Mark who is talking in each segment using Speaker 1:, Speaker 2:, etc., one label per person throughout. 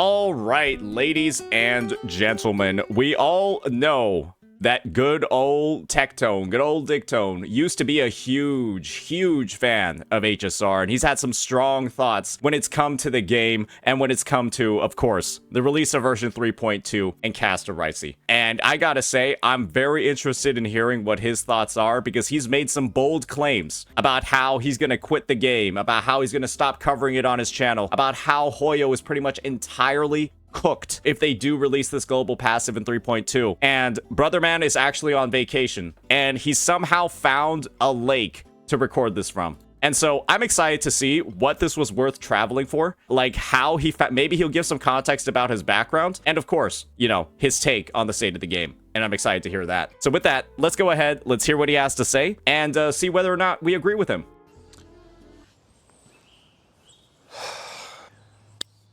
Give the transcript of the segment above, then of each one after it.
Speaker 1: All right, ladies and gentlemen, we all know that good old Tectone, good old Dictone, used to be a huge fan of HSR, and he's had some strong thoughts when it's come to the game, and when it's come to, of course, the release of version 3.2 and Cast of Ricey. And I gotta say, I'm very interested in hearing what his thoughts are, because he's made some bold claims about how he's gonna quit the game, about how he's gonna stop covering it on his channel, about how Hoyo is pretty much entirely cooked if they do release this global passive in 3.2. And Brother Man is actually on vacation, and he somehow found a lake to record this from. And so I'm excited to see what this was worth traveling for, like how he maybe he'll give some context about his background, and of course, you know, his take on the state of the game. And I'm excited to hear that. So with that, let's go ahead, let's hear what he has to say, and see whether or not we agree with him.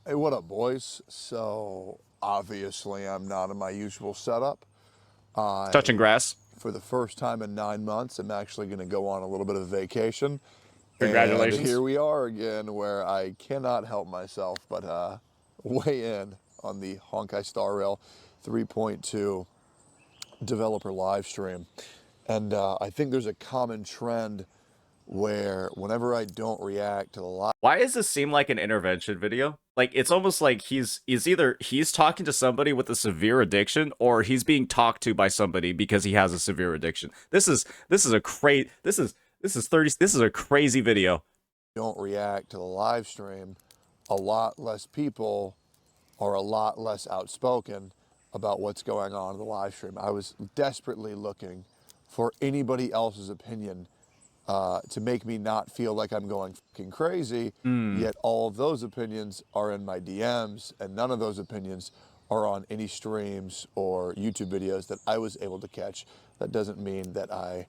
Speaker 2: Hey, what up, boys? So, obviously, I'm not in my usual setup.
Speaker 1: Touching grass.
Speaker 2: For the first time in 9 months, I'm actually going to go on a little bit of vacation.
Speaker 1: Congratulations.
Speaker 2: And here we are again, where I cannot help myself but weigh in on the Honkai Star Rail 3.2 developer live stream. And I think there's a common trend where whenever I don't react to the live...
Speaker 1: Why does this seem like an intervention video? Like, it's almost like he's either he's talking to somebody with a severe addiction, or he's being talked to by somebody because he has a severe addiction. This is a crazy video.
Speaker 2: Don't react to the live stream, a lot less people are a lot less outspoken about what's going on in the live stream. I was desperately looking for anybody else's opinion to make me not feel like I'm going fucking crazy, yet all of those opinions are in my DMs, and none of those opinions are on any streams or YouTube videos that I was able to catch. That doesn't mean that that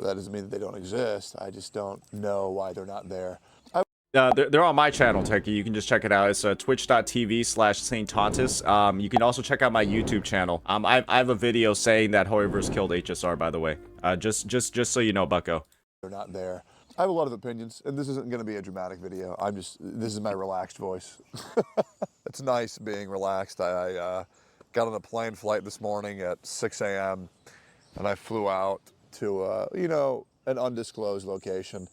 Speaker 2: doesn't mean that they don't exist. I just don't know why they're not there.
Speaker 1: They're on my channel, Techie. You can just check it out. It's twitch.tv/SaintTontus. You can also check out my YouTube channel. I have a video saying that Hoyoverse killed HSR, by the way. Just so you know, Bucko.
Speaker 2: They're not there. I have a lot of opinions, and this isn't going to be a dramatic video. This is my relaxed voice. It's nice being relaxed. I got on a plane flight this morning at 6 a.m. and I flew out to, you know, an undisclosed location.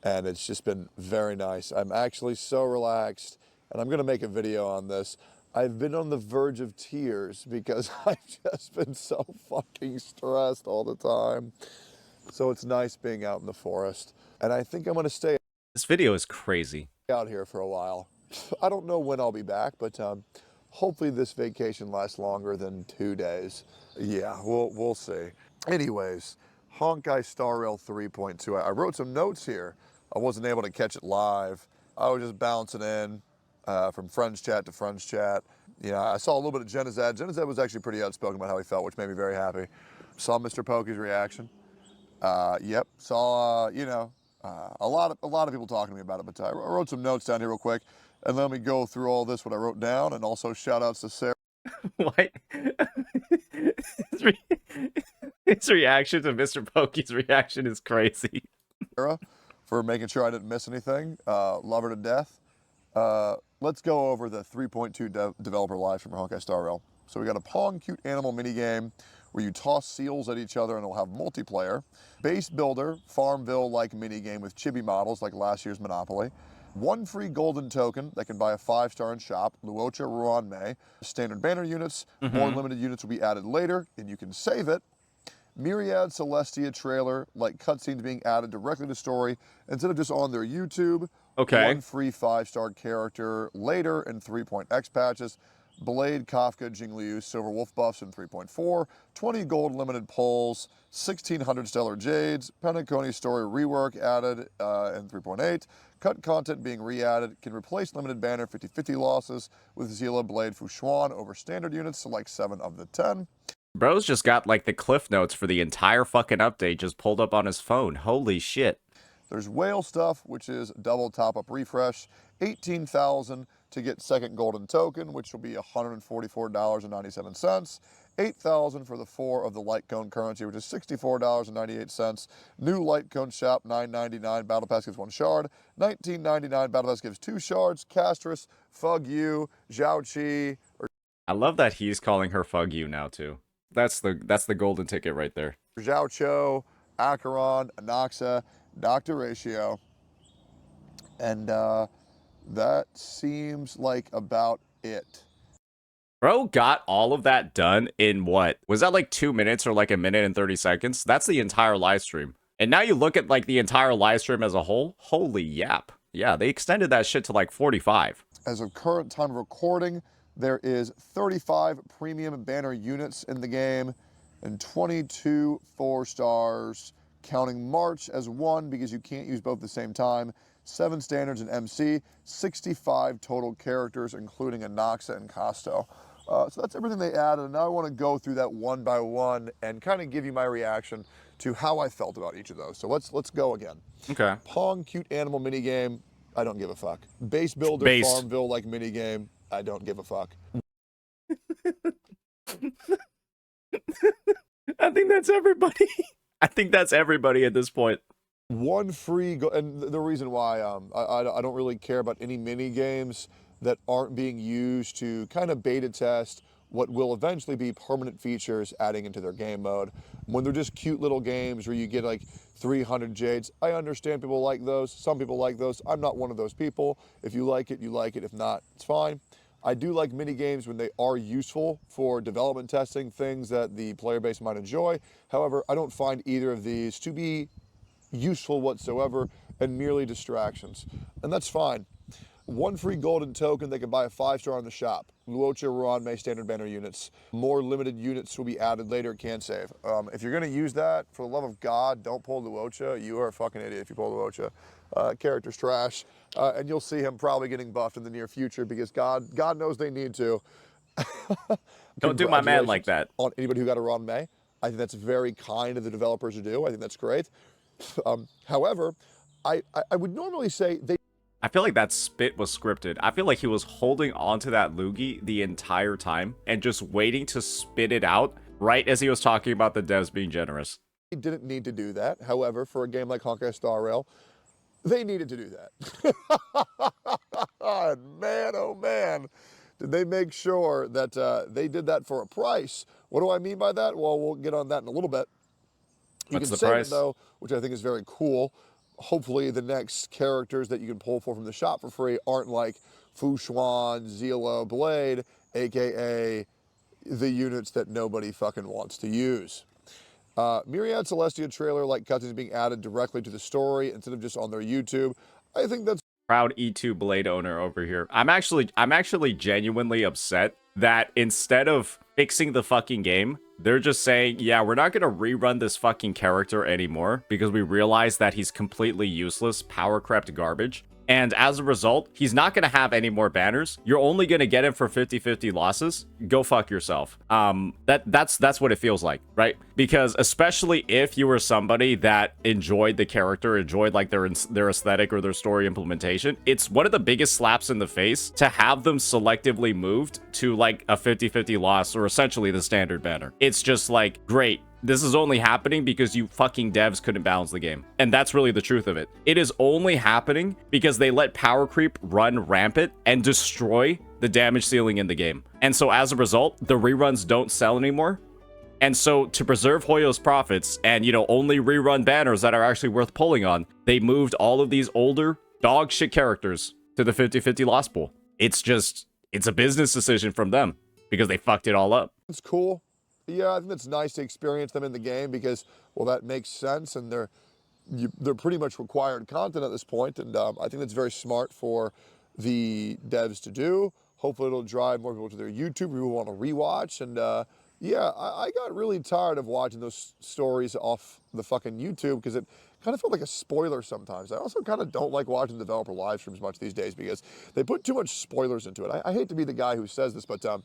Speaker 2: And it's just been very nice. I'm actually so relaxed, and I'm gonna make a video on this. I've been on the verge of tears because I've just been so fucking stressed all the time. So it's nice being out in the forest. And I think I'm gonna stay
Speaker 1: This video is crazy.
Speaker 2: out here for a while. I don't know when I'll be back, but hopefully this vacation lasts longer than 2 days. Yeah, we'll see. Anyways, Honkai Star Rail 3.2. I wrote some notes here. I wasn't able to catch it live. I was just bouncing in from friends chat to friends chat. You know, I saw a little bit of Genizad. Genizad was actually pretty outspoken about how he felt, which made me very happy. Saw Mr. Pokey's reaction. Yep, saw, you know, a lot of people talking to me about it, but I wrote some notes down here real quick, and let me go through all this, what I wrote down, and also shout outs to Sarah.
Speaker 1: What? His reaction to Mr. Pokey's reaction is crazy.
Speaker 2: Sarah, for making sure I didn't miss anything. Love her to death. Let's go over the 3.2 developer live from Honkai Star Rail. So we got a Pong Cute Animal minigame where you toss seals at each other and it'll have multiplayer. Base builder, Farmville-like minigame with chibi models like last year's Monopoly. One free golden token that can buy a 5-star in shop, Luocha Ruan Mei. Standard banner units, more limited units will be added later, and you can save it. Myriad Celestia trailer, like cutscenes being added directly to story instead of just on their YouTube.
Speaker 1: Okay.
Speaker 2: One free 5-star character later in 3.x patches. Blade, Kafka, Jingliu, Silver Wolf buffs in 3.4. 20 gold limited polls. 1,600 stellar jades. Penacony story rework added in 3.8. Cut content being re-added. Can replace limited banner 50/50 losses with Zila Blade Fushuan over standard units, select 7 of the 10.
Speaker 1: Bro's just got, like, the cliff notes for the entire fucking update just pulled up on his phone. Holy shit.
Speaker 2: There's whale stuff, which is double top-up refresh, 18,000 to get second golden token, which will be $144.97. 8,000 for the 4 of the light cone currency, which is $64.98. New light cone shop, $9.99. Battle pass gives 1 shard. $19.99. Battle pass gives 2 shards. Castress, Fug You, Zhao Qi.
Speaker 1: I love that he's calling her Fug You now too. That's the golden ticket right there.
Speaker 2: Zhao Cho, Acheron, Anaxa, Dr. Ratio. And that seems like about it.
Speaker 1: Bro got all of that done in what? Was that like 2 minutes or like a minute and 30 seconds? That's the entire live stream. And now you look at like the entire live stream as a whole. Holy yap. Yeah, they extended that shit to like 45.
Speaker 2: As of current time of recording, there is 35 premium banner units in the game and 22 4 stars, counting March as 1 because you can't use both at the same time. 7 standards in MC, 65 total characters, including Anaxa and Casto. So that's everything they added, and now I want to go through that one by one and kind of give you my reaction to how I felt about each of those. So let's go again.
Speaker 1: Okay.
Speaker 2: Pong cute animal minigame, I don't give a fuck. Base builder Farmville like minigame, I don't give a fuck.
Speaker 1: I think that's everybody. I think that's everybody at this point.
Speaker 2: One free and the reason why I don't really care about any mini games that aren't being used to kind of beta test what will eventually be permanent features adding into their game mode. When they're just cute little games where you get like 300 jades, I understand people like those. Some people like those. I'm not one of those people. If you like it, you like it. If not, it's fine. I do like mini games when they are useful for development testing, things that the player base might enjoy. However, I don't find either of these to be useful whatsoever and merely distractions. And that's fine. 1 free golden token, they can buy a 5-star on the shop. Luocha, Ruanmei, standard banner units. More limited units will be added later, can save. If you're gonna use that, for the love of God, don't pull Luocha. You are a fucking idiot if you pull Luocha. Character's trash. And you'll see him probably getting buffed in the near future because God knows they need to.
Speaker 1: Don't do my man like that.
Speaker 2: On anybody who got a Ruanmei. I think that's very kind of the developers to do. I think that's great. However, I would normally say
Speaker 1: I feel like that spit was scripted. I feel like he was holding onto that loogie the entire time and just waiting to spit it out right as he was talking about the devs being generous.
Speaker 2: they didn't need to do that. However, for a game like Honkai Star Rail, they needed to do that. And man, oh man, did they make sure that they did that for a price. What do I mean by that? Well, we'll get on that in a little bit. You
Speaker 1: What's
Speaker 2: can
Speaker 1: the
Speaker 2: save
Speaker 1: price?
Speaker 2: it, though, which I think is very cool. Hopefully the next characters that you can pull from the shop for free aren't like Fu Xuan, Zilo, Blade, aka the units that nobody fucking wants to use. Myriad Celestia trailer like cutscenes being added directly to the story instead of just on their YouTube. I think that's
Speaker 1: Proud E2 Blade owner over here. I'm actually genuinely upset that instead of fixing the fucking game, they're just saying, yeah, we're not gonna rerun this fucking character anymore because we realize that he's completely useless, power crept garbage. And as a result, he's not going to have any more banners. You're only going to get him for 50-50 losses. Go fuck yourself. That's what it feels like, right? Because especially if you were somebody that enjoyed the character, enjoyed like their aesthetic or their story implementation, it's one of the biggest slaps in the face to have them selectively moved to like a 50-50 loss or essentially the standard banner. It's just like, great. This is only happening because you fucking devs couldn't balance the game. And that's really the truth of it. It is only happening because they let power creep run rampant and destroy the damage ceiling in the game. And so as a result, the reruns don't sell anymore. And so to preserve Hoyo's profits and, you know, only rerun banners that are actually worth pulling on, they moved all of these older dog shit characters to the 50-50 loss pool. It's a business decision from them because they fucked it all up.
Speaker 2: It's cool. Yeah, I think it's nice to experience them in the game because, well, that makes sense, and they're pretty much required content at this point, and I think that's very smart for the devs to do. Hopefully it'll drive more people to their YouTube, people want to rewatch, and yeah, I got really tired of watching those stories off the fucking YouTube because it kind of felt like a spoiler sometimes. I also kind of don't like watching developer live streams much these days because they put too much spoilers into it. I hate to be the guy who says this, but you know,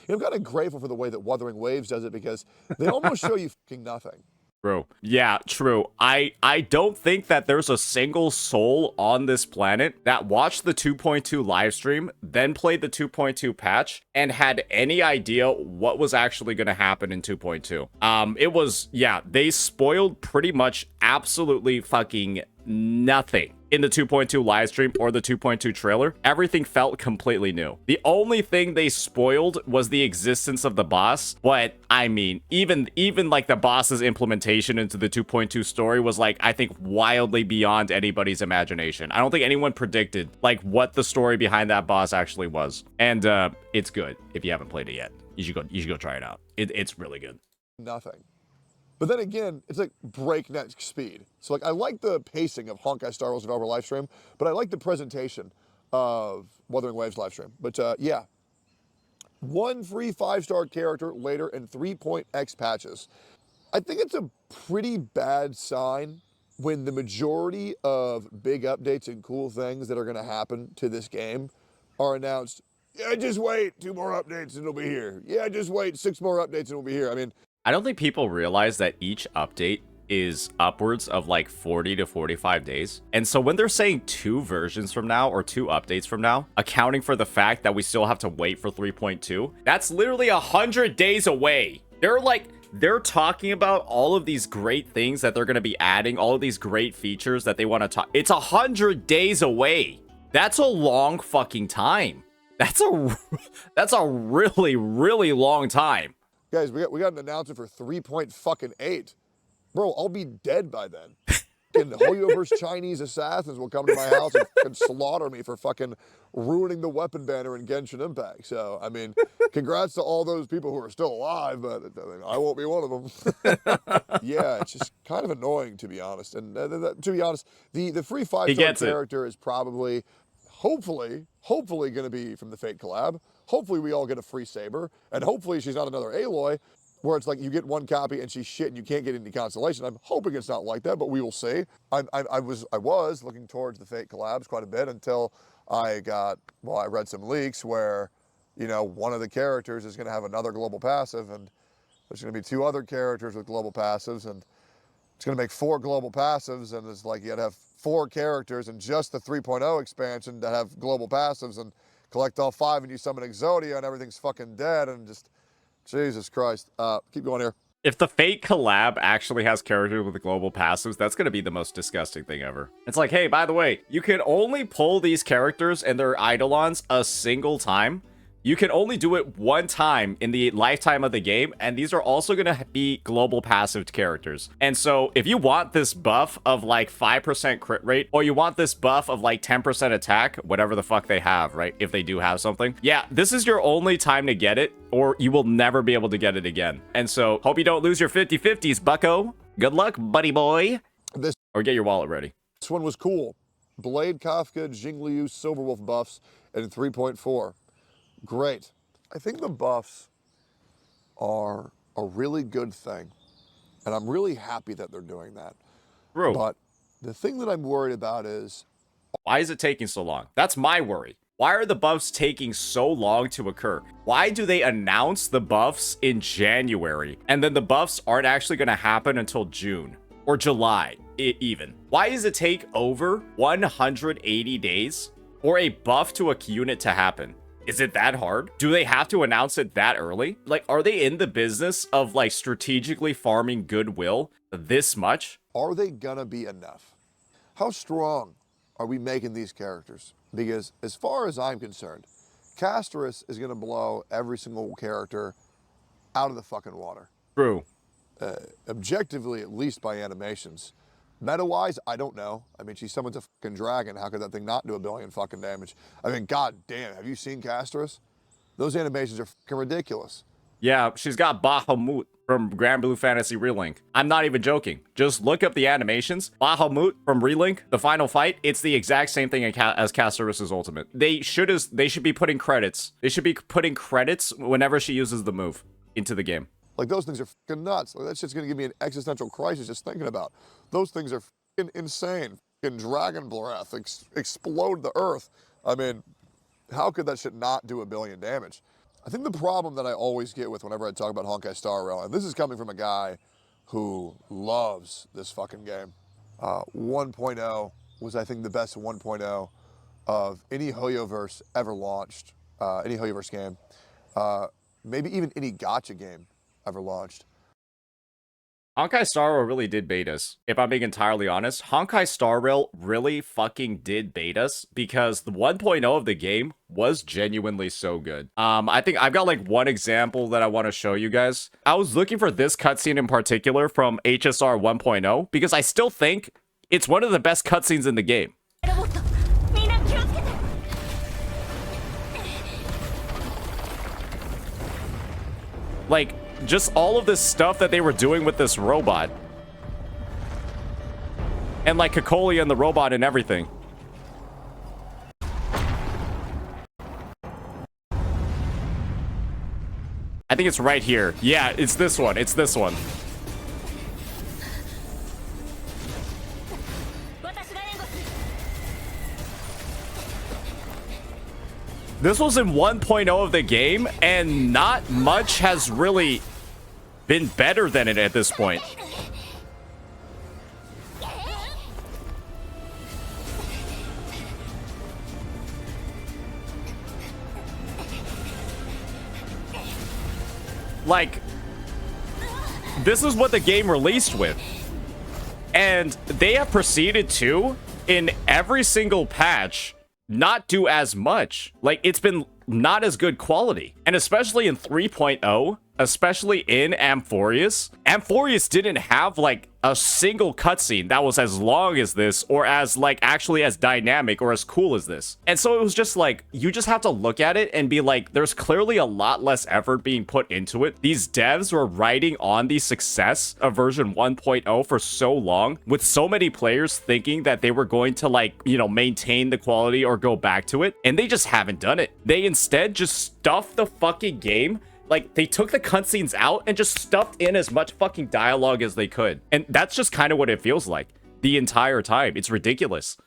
Speaker 2: I'm kind of grateful for the way that Wuthering Waves does it because they almost show you fucking nothing.
Speaker 1: True. Yeah, true. I don't think that there's a single soul on this planet that watched the 2.2 live stream, then played the 2.2 patch, and had any idea what was actually going to happen in 2.2. It was, yeah, they spoiled pretty much absolutely fucking nothing in the 2.2 live stream or the 2.2 trailer. Everything felt completely new. The only thing they spoiled was the existence of the boss, but I mean, even like the boss's implementation into the 2.2 story was like, I think, wildly beyond anybody's imagination. I don't think anyone predicted like what the story behind that boss actually was. And it's good. If you haven't played it yet, you should go try it out. It's really good.
Speaker 2: Nothing. But then again, it's like breakneck speed. So like I like the pacing of Honkai Star Rail's developer livestream, but I like the presentation of Wuthering Waves livestream. But yeah, one free 5-star character later in 3.x patches. I think it's a pretty bad sign when the majority of big updates and cool things that are going to happen to this game are announced. Yeah, just wait, 2 more updates and it'll be here. Yeah, just wait, 6 more updates and it'll be here. I mean,
Speaker 1: I don't think people realize that each update is upwards of like 40 to 45 days. And so when they're saying 2 versions from now or 2 updates from now, accounting for the fact that we still have to wait for 3.2, that's literally 100 days away. They're talking about all of these great things that they're going to be adding, all of these great features that they want to talk. It's 100 days away. That's a long fucking time. That's a really, really long time.
Speaker 2: Guys, we got an announcement for 3.8. Bro, I'll be dead by then. And Hoyo versus Chinese assassins will come to my house and slaughter me for fucking ruining the weapon banner in Genshin Impact. So, I mean, congrats to all those people who are still alive, but I won't be one of them. Yeah, it's just kind of annoying, to be honest. And to be honest, the free 5-star character is probably, hopefully going to be from the Fate collab. Hopefully we all get a free saber, and hopefully she's not another Aloy, where it's like you get one copy and she's shit and you can't get any consolation. I'm hoping it's not like that, but we will see. I was looking towards the Fate collabs quite a bit until I read some leaks where, you know, one of the characters is going to have another global passive, and there's going to be 2 other characters with global passives, and it's going to make 4 global passives, and it's like you got to have 4 characters in just the 3.0 expansion that have global passives, and collect all 5 and you summon Exodia and everything's fucking dead, and just, Jesus Christ. Keep going here.
Speaker 1: If the Fate collab actually has characters with global passives, that's going to be the most disgusting thing ever. It's like, hey, by the way, you can only pull these characters and their Eidolons a single time. You can only do it 1 time in the lifetime of the game, and these are also going to be global passive characters. And so if you want this buff of like 5% crit rate, or you want this buff of like 10% attack, whatever the fuck they have, right? If they do have something. Yeah, this is your only time to get it, or you will never be able to get it again. And so hope you don't lose your 50/50s, bucko. Good luck, buddy boy. Or get your wallet ready.
Speaker 2: This one was cool. Blade Kafka, Jingliu, Silverwolf buffs in 3.4. Great. I think the buffs are a really good thing, and I'm really happy that they're doing that.
Speaker 1: Bro.
Speaker 2: But the thing that I'm worried about is,
Speaker 1: why is it taking so long? That's my worry. Why are the buffs taking so long to occur? Why do they announce the buffs in January, and then the buffs aren't actually going to happen until June or July even? Why does it take over 180 days for a buff to a unit to happen? Is it that hard? Do they have to announce it that early? Like, are they in the business of like strategically farming goodwill this much?
Speaker 2: Are they gonna be enough? How strong are we making these characters? Because as far as I'm concerned, Casterus is gonna blow every single character out of the fucking water.
Speaker 1: True.
Speaker 2: Objectively, at least by animations. Meta-wise, I don't know. I mean, she summons a fucking dragon. How could that thing not do 1 billion fucking damage? I mean, god damn, have you seen Casterus? Those animations are fucking ridiculous.
Speaker 1: Yeah, she's got Bahamut from Grand Blue Fantasy Relink. I'm not even joking. Just look up the animations. Bahamut from Relink, the final fight, it's the exact same thing as Casterus's ultimate. They should be putting credits. They should be putting credits whenever she uses the move into the game.
Speaker 2: Like, those things are fucking nuts. Like, that shit's gonna give me an existential crisis just thinking about. Those things are fucking insane. Fucking dragon breath, explode the earth. I mean, how could that shit not do 1 billion damage? I think the problem that I always get with whenever I talk about Honkai Star Rail, and this is coming from a guy who loves this fucking game. 1.0 was, I think, the best 1.0 of any Hoyoverse ever launched, any Hoyoverse game, maybe even any Gacha game ever launched.
Speaker 1: Honkai Star Rail really did bait us. If I'm being entirely honest, Honkai Star Rail really fucking did bait us because the 1.0 of the game was genuinely so good. I think I've got like one example that I want to show you guys. I was looking for this cutscene in particular from HSR 1.0 because I still think it's one of the best cutscenes in the game. Like, just all of this stuff that they were doing with this robot. And like Kokoli and the robot and everything. I think it's right here. Yeah, it's this one. It's this one. This was in 1.0 of the game, and not much has really been better than it at this point. Like, this is what the game released with. And they have proceeded to, in every single patch, not do as much. Like, it's been not as good quality. And especially in 3.0, especially in Amphorius didn't have like a single cutscene that was as long as this, or as like actually as dynamic or as cool as this. And so it was just like, you just have to look at it and be like, there's clearly a lot less effort being put into it. These devs were riding on the success of version 1.0 for so long, with so many players thinking that they were going to like, you know, maintain the quality or go back to it, and they just haven't done it. They instead just stuffed the fucking game. Like, they took the cutscenes out and just stuffed in as much fucking dialogue as they could. And that's just kind of what it feels like the entire time. It's ridiculous.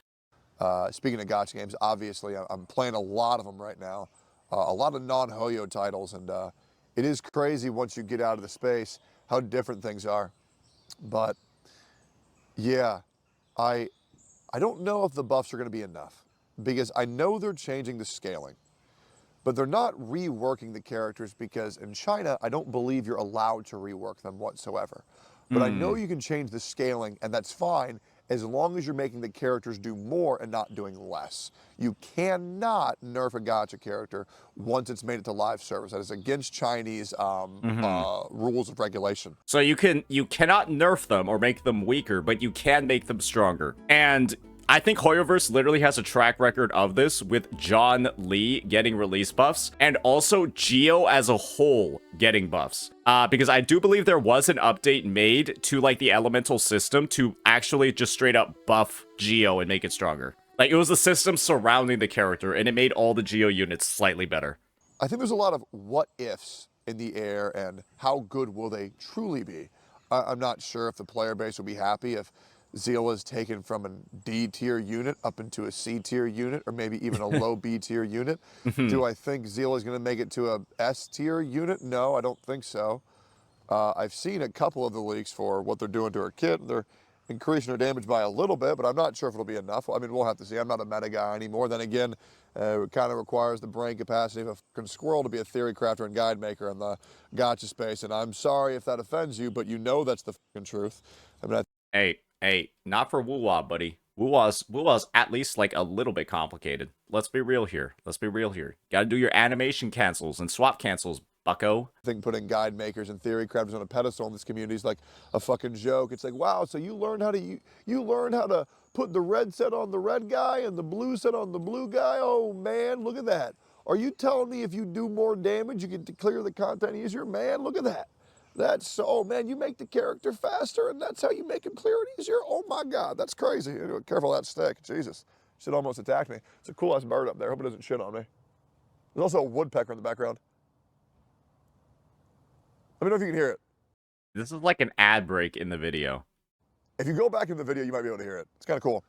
Speaker 2: Speaking of Gacha games, obviously, I'm playing a lot of them right now. A lot of non-Hoyo titles, and it is crazy once you get out of the space how different things are. But, yeah, I don't know if the buffs are going to be enough, because I know they're changing the scaling. But they're not reworking the characters, because in China, I don't believe you're allowed to rework them whatsoever. But I know you can change the scaling, and that's fine, as long as you're making the characters do more and not doing less. You cannot nerf a Gacha character once it's made it to live service. That is against Chinese rules of regulation.
Speaker 1: So you cannot nerf them or make them weaker, but you can make them stronger. And I think Hoyoverse literally has a track record of this, with John Lee getting release buffs, and also Geo as a whole getting buffs. Because I do believe there was an update made to like the elemental system to actually just straight up buff Geo and make it stronger. Like, it was the system surrounding the character, and it made all the Geo units slightly better.
Speaker 2: I think there's a lot of what ifs in the air, and how good will they truly be? I'm not sure if the player base will be happy if Zeal is taken from a D tier unit up into a C tier unit, or maybe even a low B tier unit. Do I think Zeal is going to make it to a S tier unit? No, I don't think so. I've seen a couple of the leaks for what they're doing to her kit. They're increasing her damage by a little bit, but I'm not sure if it'll be enough. I mean, we'll have to see. I'm not a meta guy anymore. Then again, it kind of requires the brain capacity of a fucking squirrel to be a theory crafter and guide maker in the Gacha space. And I'm sorry if that offends you, but you know that's the fucking truth. I mean,
Speaker 1: Hey, not for Wuwa, buddy. Wuwa's at least like a little bit complicated. Let's be real here. Gotta do your animation cancels and swap cancels, bucko.
Speaker 2: I think putting guide makers and theory crafters on a pedestal in this community is like a fucking joke. It's like, wow, so you learned how to put the red set on the red guy and the blue set on the blue guy? Oh man, look at that. Are you telling me if you do more damage, you can clear the content easier? Man, look at that. That's so, oh man, you make the character faster, and that's how you make him clear it easier? Oh my God, that's crazy. Careful of that stick, Jesus. Shit almost attacked me. It's a cool ass bird up there. Hope it doesn't shit on me. There's also a woodpecker in the background. Let me know if you can hear it.
Speaker 1: This is like an ad break in the video.
Speaker 2: If you go back in the video, you might be able to hear it. It's kind of cool.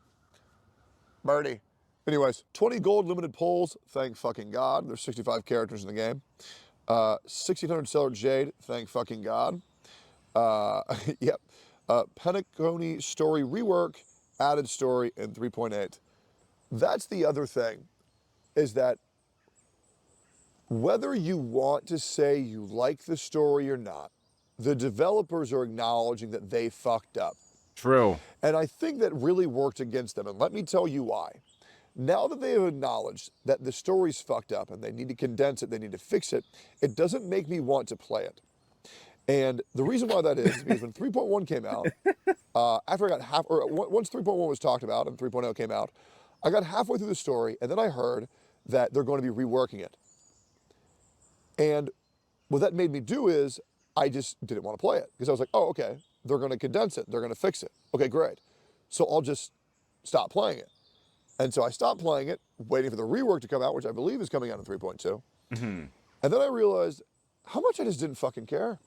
Speaker 2: Birdie. Anyways, 20 gold limited pulls, thank fucking God. There's 65 characters in the game. 1,600 Stellar Jade, thank fucking God. Yep. Tectone story rework, added story in 3.8. That's the other thing, is that whether you want to say you like the story or not, the developers are acknowledging that they fucked up.
Speaker 1: True.
Speaker 2: And I think that really worked against them. And let me tell you why. Now that they have acknowledged that the story's fucked up and they need to condense it, they need to fix it, it doesn't make me want to play it. And the reason why that is because when 3.1 came out, after I got once 3.1 was talked about and 3.0 came out, I got halfway through the story and then I heard that they're going to be reworking it. And what that made me do is I just didn't want to play it because I was like, oh, okay, they're going to condense it. They're going to fix it. Okay, great. So I'll just stop playing it. And so I stopped playing it, waiting for the rework to come out, which I believe is coming out in 3.2. And then I realized how much I just didn't fucking care.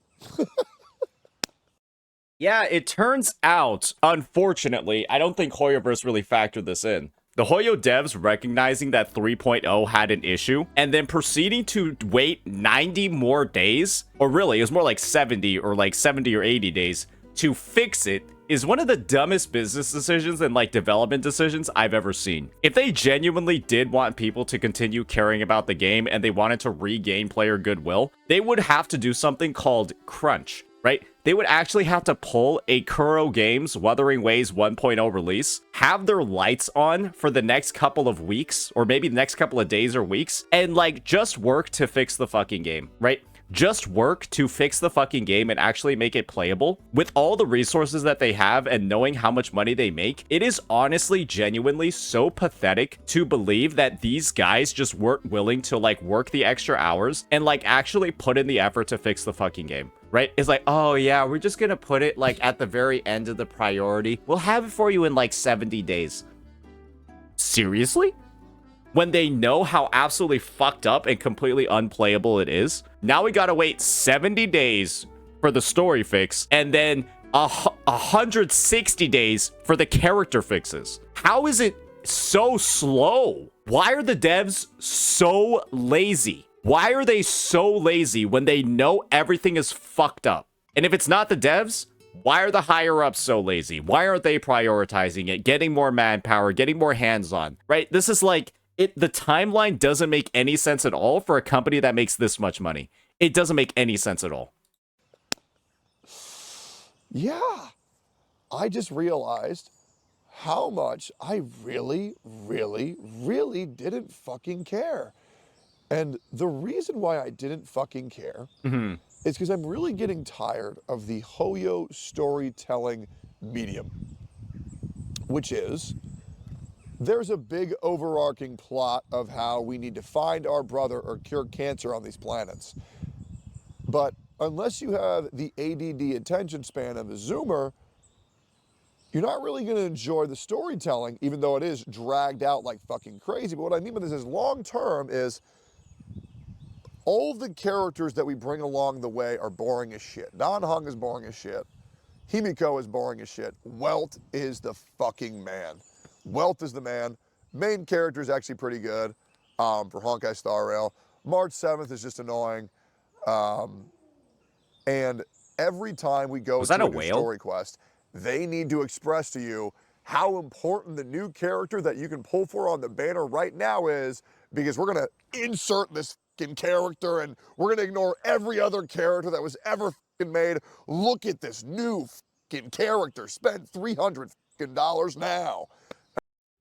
Speaker 1: Yeah, it turns out, unfortunately, I don't think Hoyoverse really factored this in. The Hoyo devs recognizing that 3.0 had an issue, and then proceeding to wait 90 more days, or really, it was more like 70 or 80 days, to fix it, is one of the dumbest business decisions and development decisions I've ever seen. If they genuinely did want people to continue caring about the game and they wanted to regain player goodwill, they would have to do something called crunch, right? They would actually have to pull a Kuro Games Wuthering Waves 1.0 release, have their lights on for the next couple of weeks, or maybe the next couple of days or weeks, and just work to fix the fucking game, right? Just work to fix the fucking game and actually make it playable. With all the resources that they have and knowing how much money they make, it is honestly, genuinely so pathetic to believe that these guys just weren't willing to work the extra hours and actually put in the effort to fix the fucking game. Right? It's oh yeah, we're just gonna put it at the very end of the priority. We'll have it for you in 70 days. Seriously? When they know how absolutely fucked up and completely unplayable it is, now we gotta wait 70 days for the story fix, and then 160 days for the character fixes. How is it so slow? Why are the devs so lazy? Why are they so lazy when they know everything is fucked up? And if it's not the devs, why are the higher-ups so lazy? Why aren't they prioritizing it, getting more manpower, getting more hands-on, right? This is the timeline doesn't make any sense at all for a company that makes this much money. It doesn't make any sense at all.
Speaker 2: Yeah. I just realized how much I really, really, really didn't fucking care. And the reason why I didn't fucking care is because I'm really getting tired of the Hoyo storytelling medium, which is there's a big overarching plot of how we need to find our brother or cure cancer on these planets. But unless you have the ADD attention span of a Zoomer, you're not really going to enjoy the storytelling, even though it is dragged out like fucking crazy. But what I mean by this is long term is all the characters that we bring along the way are boring as shit. Nanhung is boring as shit. Himiko is boring as shit. Welt is the fucking man. Welt is the man. Main character is actually pretty good for Honkai Star Rail. March 7th is just annoying. And every time we go to a new story quest, they need to express to you how important the new character that you can pull for on the banner right now is, because we're going to insert this fucking character and we're going to ignore every other character that was ever fucking made. Look at this new fucking character. Spend $300 fucking now.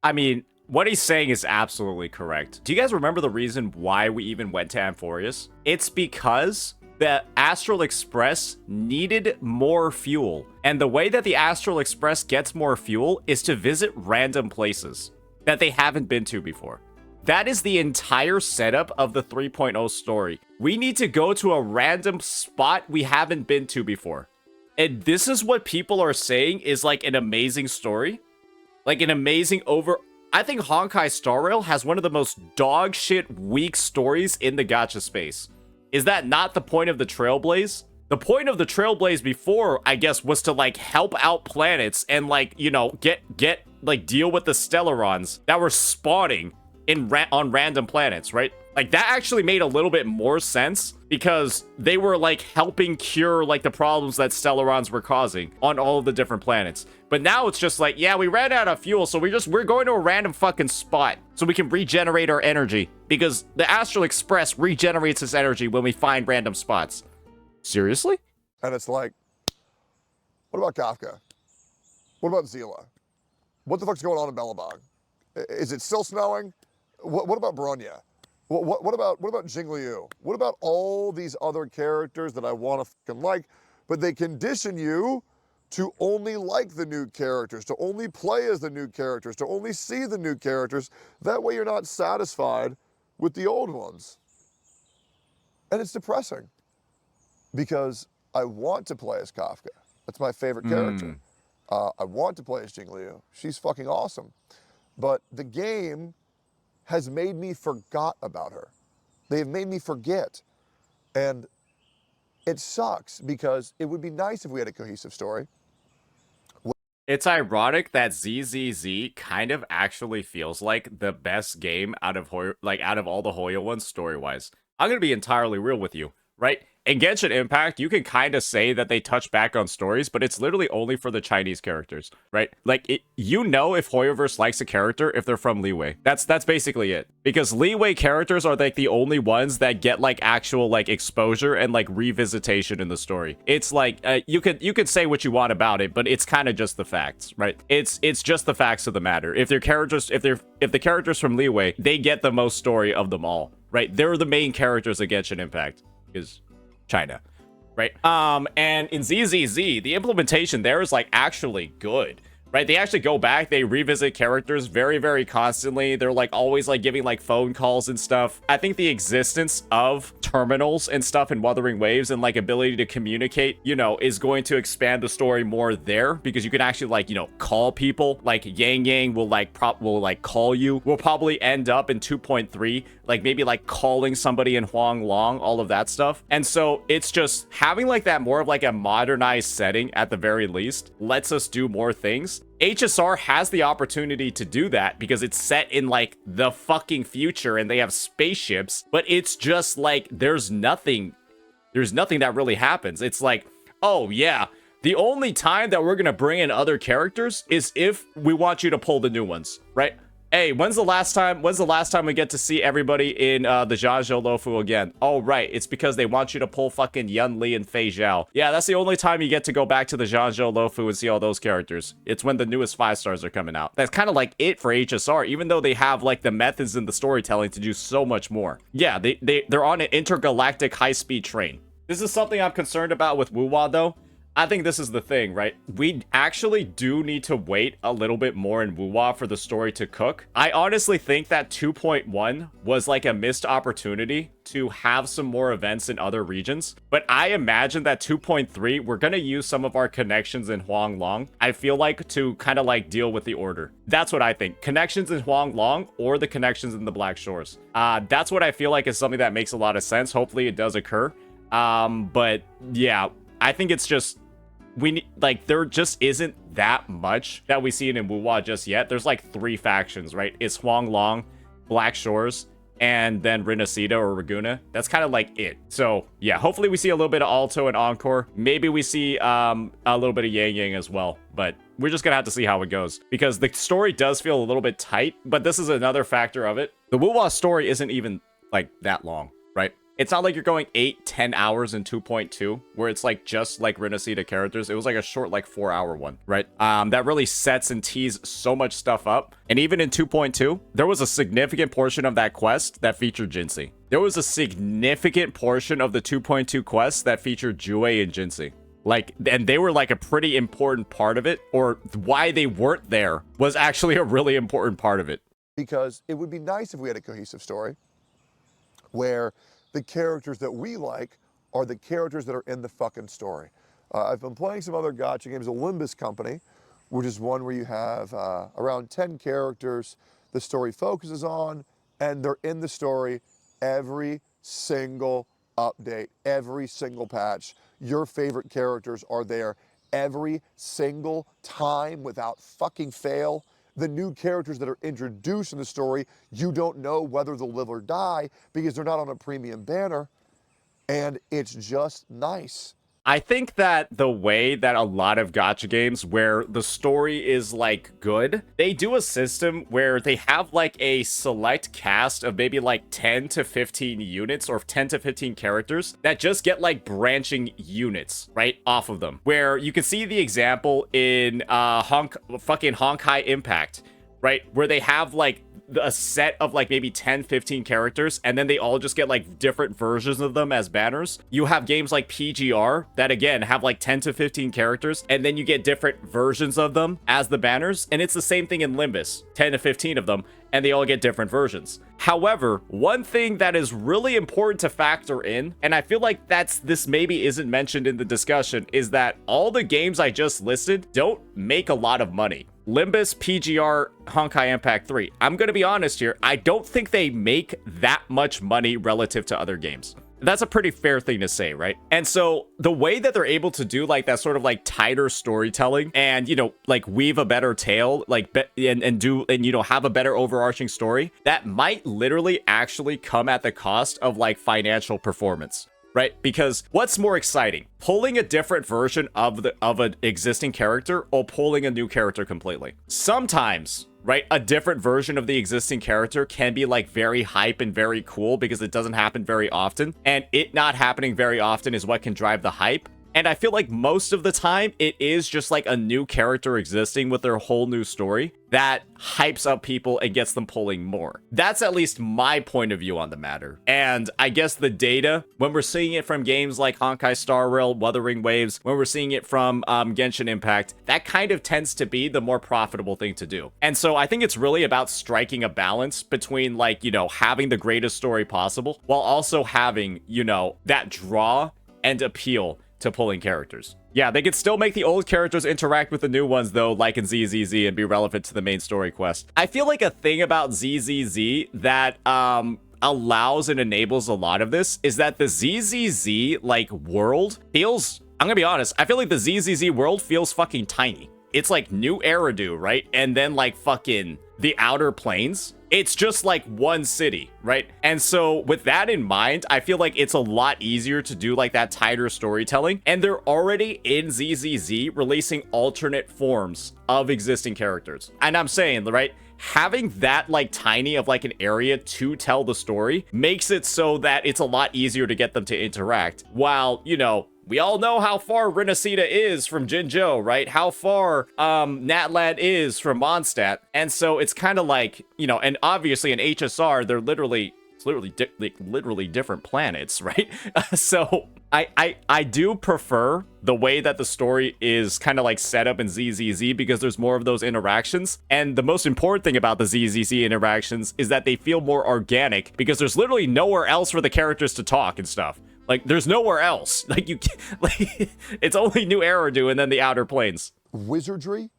Speaker 1: I mean, what he's saying is absolutely correct. Do you guys remember the reason why we even went to Amphorius? It's because the Astral Express needed more fuel. And the way that the Astral Express gets more fuel is to visit random places that they haven't been to before. That is the entire setup of the 3.0 story. We need to go to a random spot we haven't been to before. And this is what people are saying is an amazing story. An amazing I think Honkai Star Rail has one of the most dog shit weak stories in the gacha space. Is that not the point of the Trailblaze? The point of the Trailblaze before, I guess, was to help out planets and deal with the Stellarons that were spawning on random planets, right? Like, that actually made a little bit more sense because they were, like, helping cure, like, the problems that Stellarons were causing on all of the different planets. But now it's just like, yeah, we ran out of fuel, so we're going to a random fucking spot so we can regenerate our energy because the Astral Express regenerates its energy when we find random spots. Seriously?
Speaker 2: And it's like, what about Kafka? What about Zila? What the fuck's going on in Bellabong? Is it still snowing? What about Bronya? What about Jingliu? What about all these other characters that I want to fucking like, but they condition you to only like the new characters, to only play as the new characters, to only see the new characters. That way you're not satisfied with the old ones. And it's depressing because I want to play as Kafka. That's my favorite character. I want to play as Jingliu. She's fucking awesome. But the game has made me forgot about her. They've made me forget. And it sucks because it would be nice if we had a cohesive story.
Speaker 1: It's ironic that ZZZ kind of actually feels like the best game out of all the Hoyo ones story-wise. I'm gonna be entirely real with you, right? In Genshin Impact, you can kind of say that they touch back on stories, but it's literally only for the Chinese characters, right? Like, you know if Hoyoverse likes a character if they're from Liyue. That's basically it. Because Liyue characters are, like, the only ones that get, like, actual, like, exposure and, like, revisitation in the story. It's like, you could say what you want about it, but it's kind of just the facts, right? It's just the facts of the matter. If the characters from Liyue, they get the most story of them all, right? They're the main characters of Genshin Impact. Because China, right? And in ZZZ, the implementation there is, like, actually good, right? They actually go back, they revisit characters very, very constantly. They're, like, always, like, giving, like, phone calls and stuff. I think the existence of terminals and stuff in Wuthering Waves and, like, ability to communicate, you know, is going to expand the story more there because you can actually, like, you know, call people. Like, Yang Yang will, like, call you. We'll probably end up in 2.3, like, maybe, like, calling somebody in Huang Long, all of that stuff. And so it's just having, like, that more of, like, a modernized setting at the very least lets us do more things. HSR has the opportunity to do that because it's set in, like, the fucking future and they have spaceships, but it's just like there's nothing that really happens. It's like, oh yeah, the only time that we're gonna bring in other characters is if we want you to pull the new ones, right? Hey, when's the last time we get to see everybody in the Zhangzhou Luofu again? Oh, right, it's because they want you to pull fucking Yun Li and Fei Zhao. Yeah, that's the only time you get to go back to the Zhangzhou Luofu and see all those characters. It's when the newest 5 stars are coming out. That's kind of like it for HSR, even though they have, like, the methods in the storytelling to do so much more. Yeah, they're on an intergalactic high-speed train. This is something I'm concerned about with Wuwa, though. I think this is the thing, right? We actually do need to wait a little bit more in Wuwa for the story to cook. I honestly think that 2.1 was like a missed opportunity to have some more events in other regions. But I imagine that 2.3, we're going to use some of our connections in Huanglong, I feel like, to kind of like deal with the order. That's what I think. Connections in Huanglong or the connections in the Black Shores. That's what I feel like is something that makes a lot of sense. Hopefully it does occur. But yeah, I think it's just... there just isn't that much that we see in Wuwa just yet. There's like 3 factions, right? It's Huanglong, Black Shores, and then Renacida or Raguna. That's kind of like it. So yeah, hopefully we see a little bit of Alto and Encore. Maybe we see a little bit of Yang Yang as well, but we're just gonna have to see how it goes because the story does feel a little bit tight, but this is another factor of it. The Wuwa story isn't even like that long, right? It's not like you're going 8-10 hours in 2.2, where it's like just like Renacida characters. It was like a short, like 4-hour one, right? That really sets and tees so much stuff up. And even in 2.2, there was a significant portion of that quest that featured Jinsei. There was a significant portion of the 2.2 quests that featured Jue and Jinsei. Like, and they were like a pretty important part of it, or why they weren't there was actually a really important part of it.
Speaker 2: Because it would be nice if we had a cohesive story where the characters that we like are the characters that are in the fucking story. I've been playing some other gacha games, Olympus Company, which is one where you have around 10 characters the story focuses on, and they're in the story every single update, every single patch. Your favorite characters are there every single time without fucking fail. the new characters that are introduced in the story, you don't know whether they'll live or die because they're not on a premium banner, and it's just nice.
Speaker 1: I think that the way that a lot of gacha games where the story is like good, they do a system where they have like a select cast of maybe like 10 to 15 units or 10 to 15 characters that just get like branching units right off of them. Where you can see the example in Honkai Impact, right? Where they have like a set of like maybe 10, 15 characters, and then they all just get like different versions of them as banners. You have games like PGR that again have like 10 to 15 characters, and then you get different versions of them as the banners. And it's the same thing in Limbus, 10 to 15 of them, and they all get different versions. However, one thing that is really important to factor in, and I feel like this maybe isn't mentioned in the discussion, is that all the games I just listed don't make a lot of money. Limbus, PGR, Honkai Impact 3. I'm going to be honest here. I don't think they make that much money relative to other games. That's a pretty fair thing to say, right? And so the way that they're able to do like that sort of like tighter storytelling and, you know, like weave a better tale, like and you know, have a better overarching story, that might literally actually come at the cost of like financial performance. Right? Because what's more exciting? Pulling a different version of an existing character or pulling a new character completely? Sometimes, right, a different version of the existing character can be like very hype and very cool because it doesn't happen very often. And it not happening very often is what can drive the hype. And I feel like most of the time it is just like a new character existing with their whole new story that hypes up people and gets them pulling more. That's at least my point of view on the matter. And I guess the data, when we're seeing it from games like Honkai Star Rail, Wuthering Waves, when we're seeing it from Genshin Impact, that kind of tends to be the more profitable thing to do. And so I think it's really about striking a balance between like, you know, having the greatest story possible while also having, you know, that draw and appeal to pulling characters. Yeah, they could still make the old characters interact with the new ones though, like in ZZZ, and be relevant to the main story quest. I feel like a thing about ZZZ that allows and enables a lot of this is that the ZZZ like world feels, I'm gonna be honest, I feel like the ZZZ world feels fucking tiny. It's like New Eridu, right? And then like fucking the Outer Plains. It's just like one city, right? And so with that in mind, I feel like it's a lot easier to do like that tighter storytelling. And they're already in ZZZ releasing alternate forms of existing characters. And I'm saying, right, having that like tiny of like an area to tell the story makes it so that it's a lot easier to get them to interact. While, you know, we all know how far Renacita is from Jinzhou, right? How far Natlad is from Mondstadt. And so it's kind of like, you know, and obviously in HSR, they're literally different planets, right? So I do prefer the way that the story is kind of like set up in ZZZ because there's more of those interactions. And the most important thing about the ZZZ interactions is that they feel more organic because there's literally nowhere else for the characters to talk and stuff. Like, there's nowhere else. Like, you can't, like, it's only New Eridu and then the Outer Plains.
Speaker 2: Wizardry?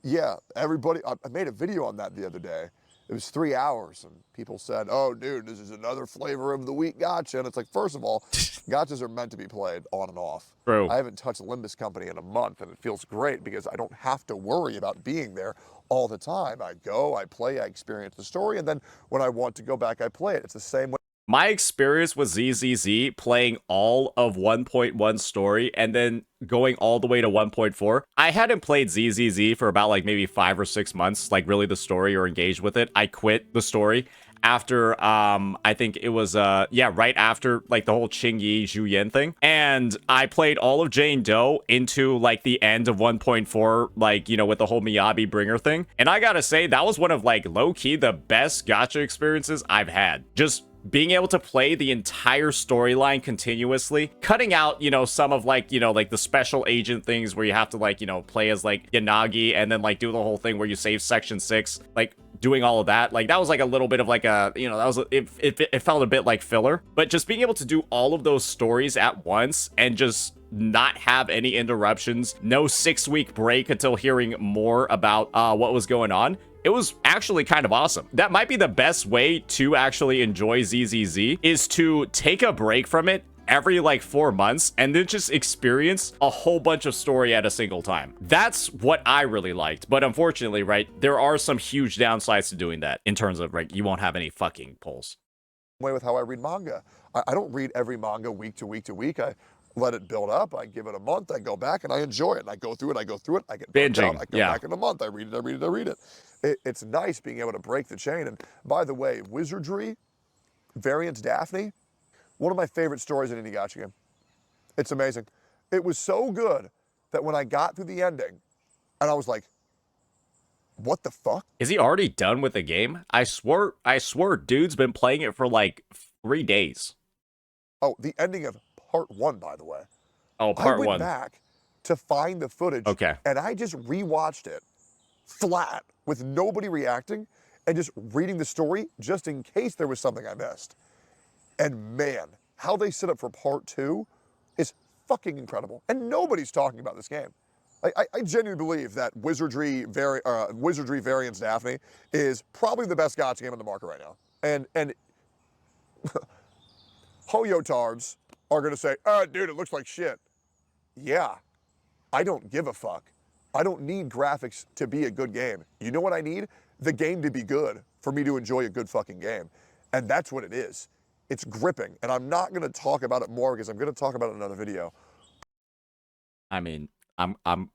Speaker 2: Yeah, everybody, I made a video on that the other day. It was 3 hours, and people said, oh, dude, this is another flavor of the week gacha. And it's like, first of all, gachas are meant to be played on and off.
Speaker 1: True.
Speaker 2: I haven't touched Limbus Company in a month, and it feels great because I don't have to worry about being there all the time. I go, I play, I experience the story, and then when I want to go back, I play it. It's the same way.
Speaker 1: My experience with ZZZ playing all of 1.1 story and then going all the way to 1.4, I hadn't played ZZZ for about like maybe 5 or 6 months, like really the story or engaged with it. I quit the story after, I think it was, right after like the whole Qingyi Zhuyan thing. And I played all of Jane Doe into like the end of 1.4, like, you know, with the whole Miyabi Bringer thing. And I gotta say, that was one of like low-key the best gacha experiences I've had. Just being able to play the entire storyline continuously, cutting out, you know, some of like, you know, like the special agent things where you have to like, you know, play as like Yanagi and then like do the whole thing where you save section 6, like doing all of that. Like that was like a little bit of like a, you know, that was, it felt a bit like filler, but just being able to do all of those stories at once and just not have any interruptions, no 6-week break until hearing more about what was going on. It was actually kind of awesome. That might be the best way to actually enjoy ZZZ, is to take a break from it, every like 4 months and then just experience a whole bunch of story at a single time. That's what I really liked. But unfortunately, right, there are some huge downsides to doing that in terms of, right, you won't have any fucking polls.
Speaker 2: Way with how I read manga. I don't read every manga week to week to week. I let it build up. I give it a month. I go back and I enjoy it. And I go through it. I go through it. I get burnt out.
Speaker 1: Binging,
Speaker 2: I go
Speaker 1: yeah.
Speaker 2: back in a month. I read it. I read it. I read it. It's nice being able to break the chain. And by the way, Wizardry, Variants Daphne, one of my favorite stories in any gacha game. It's amazing. It was so good that when I got through the ending, and I was like, what the fuck?
Speaker 1: Is he already done with the game? I swear dude's been playing it for like 3 days.
Speaker 2: Oh, the ending of part 1, by the way.
Speaker 1: Oh, part 1.
Speaker 2: I went back to find the footage.
Speaker 1: Okay.
Speaker 2: And I just rewatched it flat with nobody reacting and just reading the story just in case there was something I missed. And man, how they set up for part 2 is fucking incredible. And nobody's talking about this game. I genuinely believe that Wizardry Variants Daphne is probably the best gacha game on the market right now. And Hoyo tards are gonna say, oh dude, it looks like shit. Yeah, I don't give a fuck. I don't need graphics to be a good game. You know what I need? The game to be good for me to enjoy a good fucking game. And that's what it is. It's gripping. And I'm not gonna talk about it more because I'm gonna talk about it in another video.
Speaker 1: I mean,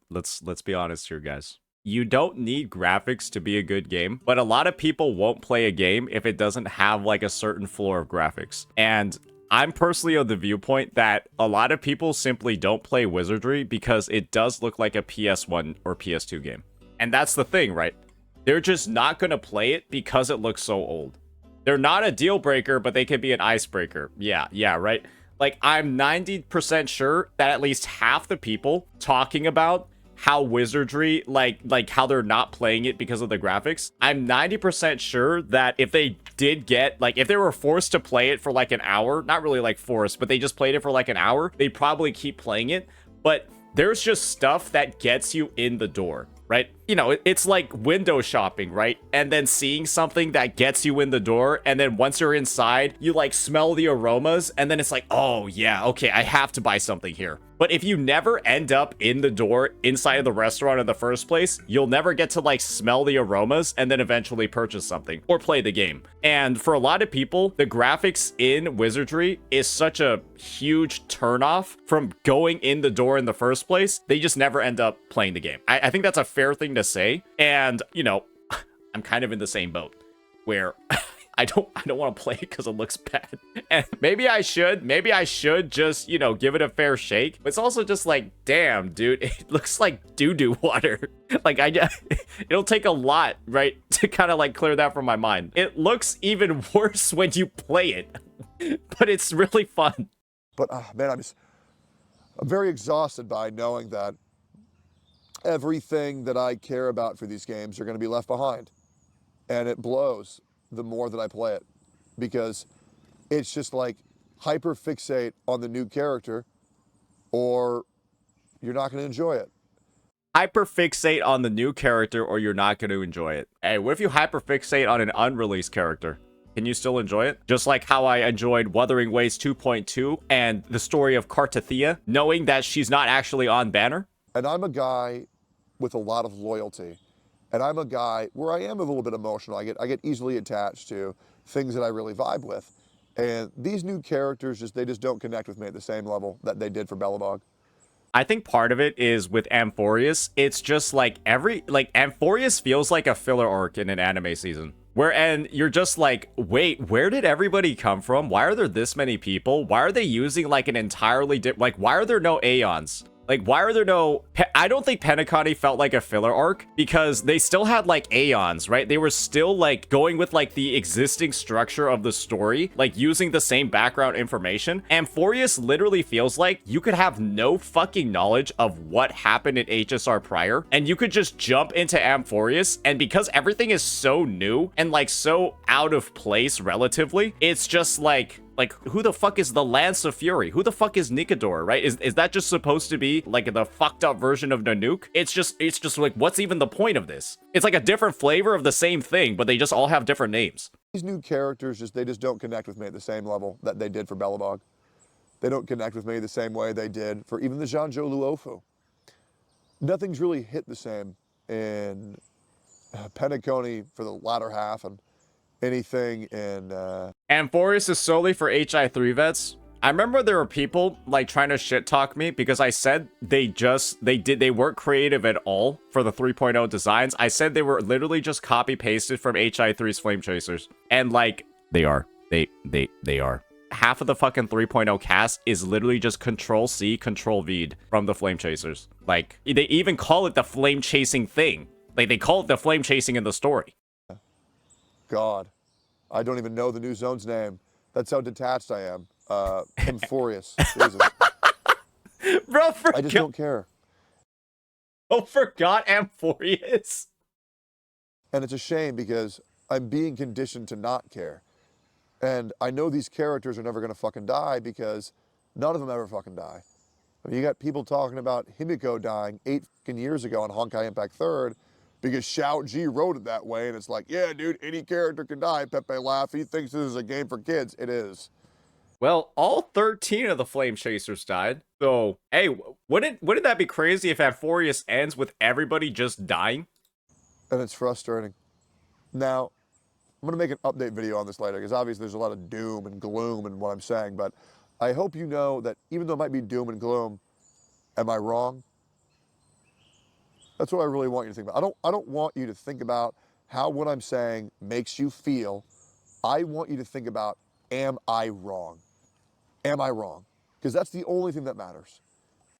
Speaker 1: let's be honest here, guys. You don't need graphics to be a good game, but a lot of people won't play a game if it doesn't have like a certain floor of graphics. And I'm personally of the viewpoint that a lot of people simply don't play Wizardry because it does look like a PS1 or PS2 game. And that's the thing, right? They're just not going to play it because it looks so old. They're not a deal breaker, but they could be an icebreaker. Yeah, right? Like, I'm 90% sure that at least half the people talking about how Wizardry, like how they're not playing it because of the graphics, I'm 90% sure that if they did get, like, if they were forced to play it for like an hour, not really like forced, but they just played it for like an hour, they'd probably keep playing it. But there's just stuff that gets you in the door, right? You know, it's like window shopping, right? And then seeing something that gets you in the door, and then once you're inside, you like smell the aromas, and then it's like, oh yeah, okay, I have to buy something here. But if you never end up in the door inside of the restaurant in the first place, you'll never get to like smell the aromas and then eventually purchase something or play the game. And for a lot of people, the graphics in Wizardry is such a huge turnoff from going in the door in the first place, they just never end up playing the game. I think that's a fair thing to say. And, you know, I'm kind of in the same boat where I don't want to play it because it looks bad. And maybe I should just, you know, give it a fair shake. But it's also just like, damn, dude, it looks like doo-doo water. Like, it'll take a lot, right, to kind of like clear that from my mind. It looks even worse when you play it, but it's really fun.
Speaker 2: But man, I'm very exhausted by knowing that everything that I care about for these games are going to be left behind. And it blows the more that I play it, because it's just like hyper fixate on the new character or you're not going to enjoy it.
Speaker 1: Hyperfixate on the new character or you're not going to enjoy it. Hey, what if you hyperfixate on an unreleased character? Can you still enjoy it? Just like how I enjoyed Wuthering Waves 2.2 and the story of Kartathea, knowing that she's not actually on banner.
Speaker 2: And I'm a guy with a lot of loyalty. And I'm a guy where I am a little bit emotional. I get easily attached to things that I really vibe with. And these new characters, they just don't connect with me at the same level that they did for Belobog.
Speaker 1: I think part of it is with Amphorius, it's just like Amphorius feels like a filler arc in an anime season. And you're just like, wait, where did everybody come from? Why are there this many people? Why are they using like an entirely like, why are there no Aeons? Like, why are there no... I don't think Penacony felt like a filler arc because they still had, like, Aeons, right? They were still, like, going with, like, the existing structure of the story, like, using the same background information. Amphorius literally feels like you could have no fucking knowledge of what happened in HSR prior, and you could just jump into Amphorius, and because everything is so new and, like, so out of place relatively, it's just, like, who the fuck is the Lance of Fury? Who the fuck is Nikador, right? Is that just supposed to be like the fucked up version of Nanook? It's just like, what's even the point of this? It's like a different flavor of the same thing, but they just all have different names.
Speaker 2: These new characters, they just don't connect with me at the same level that they did for Belobog. They don't connect with me the same way they did for even the Zhangzhou Luofu. Nothing's really hit the same in Penacony for the latter half and anything in...
Speaker 1: Amphorius is solely for HI3 vets. I remember there were people like trying to shit talk me because I said they weren't creative at all for the 3.0 designs. I said they were literally just copy pasted from HI3's Flame Chasers. And like, they are. They are. Half of the fucking 3.0 cast is literally just Control C, Control V'd from the Flame Chasers. Like, they even call it the Flame Chasing thing. Like, they call it the Flame Chasing in the story.
Speaker 2: God, I don't even know the new zone's name. That's how detached I am. Amphorius. Jesus.
Speaker 1: Bro,
Speaker 2: I just don't care.
Speaker 1: Oh, forgot Amphorius.
Speaker 2: And it's a shame because I'm being conditioned to not care. And I know these characters are never going to fucking die because none of them ever fucking die. I mean, you got people talking about Himiko dying 8 fucking years ago on Honkai Impact 3rd because Xiao Ji wrote it that way. And it's like, yeah, dude, any character can die. Pepe laugh. He thinks this is a game for kids. It is.
Speaker 1: Well, all 13 of the Flame Chasers died. So, hey, wouldn't that be crazy if Amphorius ends with everybody just dying?
Speaker 2: And it's frustrating. Now, I'm going to make an update video on this later because obviously there's a lot of doom and gloom in what I'm saying, but I hope you know that even though it might be doom and gloom, am I wrong? That's what I really want you to think about. I don't want you to think about how what I'm saying makes you feel. I want you to think about, am I wrong? Am I wrong? Because that's the only thing that matters.